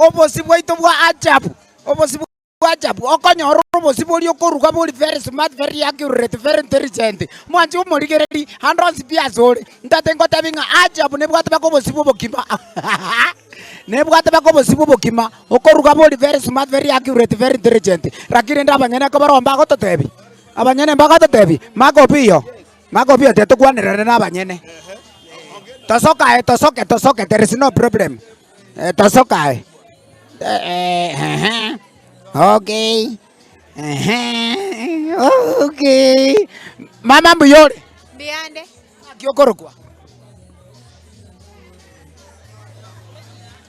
obosibu itu bwa ajabu. Obosibu ajabu. Okonyoru obosibu oli okoruga boli very smart, very accurate, very intelligent. Mwanji umurigereri handons biazole. Ndatengo tabinga ajabu nebwata bako obosibu bokima. Nebwata bako obosibu bokima. Okoruga boli very smart, very accurate, very intelligent. Rakire ndabanyene kabaromba gototebi. Abanyene mbagototebi. Mago pio tetu kwanirana n'abanyene. Tosoke, there is no problem. Tosoka. Okay. Okay. Mama mbuyore. Biande. Kyokorokwa.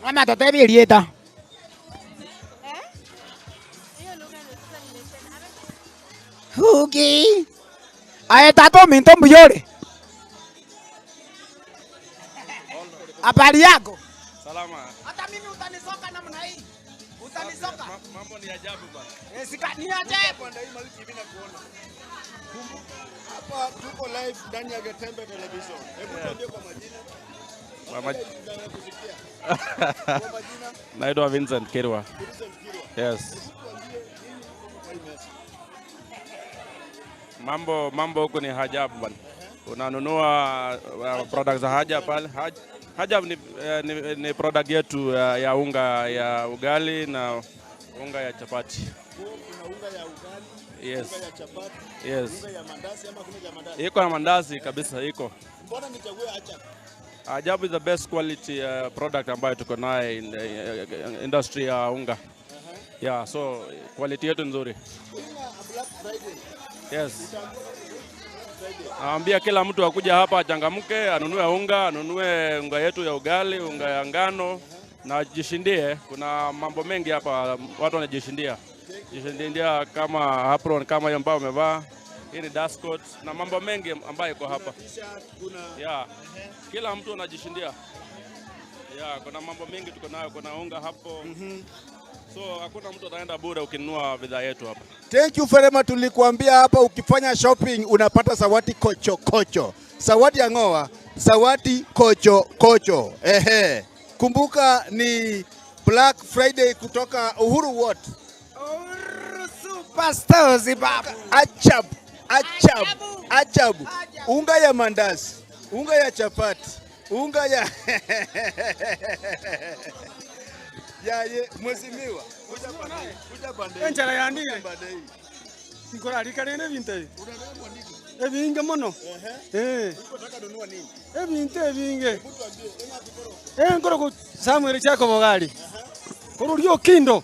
Mama totebi elieta. Okay. Aye tato minto mbuyore. Habari yako? Salama. Hata mimi utanisoka namna hii. Utanisoka. Mambo ni ajabu bwana. Sika ni ajabu. Ndio hii maliki mimi nakuona. Hapa tuko live ndani ya Getembe Television. Hebu tuambie kwa majina. Kwa majina. Naitwa Vincent Kirwa. Yes. Mambo huko ni ajabu bwana. Unanunua products za haja pale. Hajab ni product yetu ya unga ya ugali na unga ya chapati. Kuna unga ya ugali, yes. Unga ya chapati, yes. Unga ya mandazi ama kuna ya mandazi? Iko na mandazi kabisa iko. Mbona nichague Hajab? Hajab is the best quality product ambayo tuko nayo in the industry ya unga. Yeah, so quality yetu nzuri. Black Friday. Yes. Naambia kila mtu akuja hapa achangamke, anunue unga yetu ya ugali, unga ya ngano na jishindie. Kuna mambo mengi hapa watu wanajishindia. Jishindia kama apron kama hiyo ambayo umevaa. Hii ni dust coat na mambo mengi ambayo iko hapa. Yeah. Kila mtu anajishindia. Yeah, kuna mambo mengi tuko nayo, kuna unga hapo. So hakuna mtu ataenda bure ukinunua bidhaa yetu hapa. Thank you very much. Tulikuambia hapa ukifanya shopping unapata sawati kocho. Sawati ya ngoa, sawati kocho. Kumbuka ni Black Friday kutoka Uhuru what? Uhuru Superstores babu. Ajabu. Unga ya mandazi, unga ya chapati, unga ya yaye mwezimiwa kuja bande enjara yandire nikora likanene binte ebinge mono unataka nunua nini ebinte ebinge ngoro ku Samuel chako bogali korulio kindo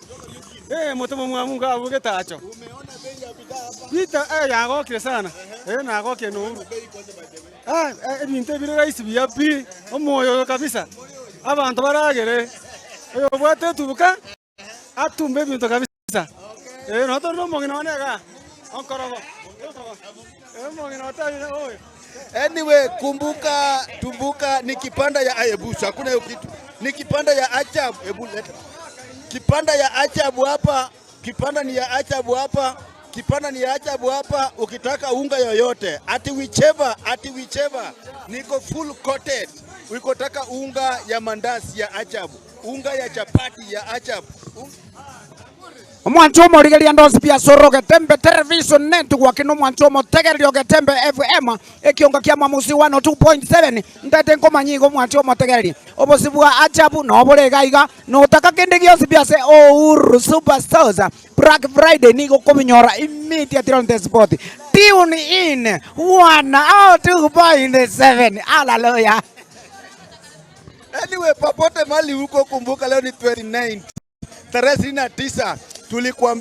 motomo mwa Mungu avuge tacho umeona bei ya bidhaa hapa bita yagokire sana nagokire no ebinte bire raisi biyapi omoyo kabisa abantu baragere oyo bwate tubuka atumbe bintu kabisa noto no mongina onega onkorogo mongina otari oyo. Anyway, tumbuka ni kipanda ya Ayebusa, hakuna hiyo kitu. Ni kipanda ya ajabu. Kipanda ya ajabu hapa, kipanda ni ya ajabu hapa, ukitaka unga yoyote, ati whichever, niko full coated. Ukitaka unga ya mandazi ya ajabu, unga ya chapati ya ajabu. Mwanchomo rigeria ndosi pia soro Getembe Television Network no mwanchomo tegerio Getembe FM ekionga kia mamusi 102.7 ndate ngoma nyingo mwanchomo tegeri obosibwa ajabu no boregaiga no taka kende giosi pia se Uhuru Superstores Black Friday nigo kominyora immediately on the spot. Tune in 102.7. Hallelujah. Anyway, popote mali huko kumbuka leo ni 29 tarehe 29 tulikuwa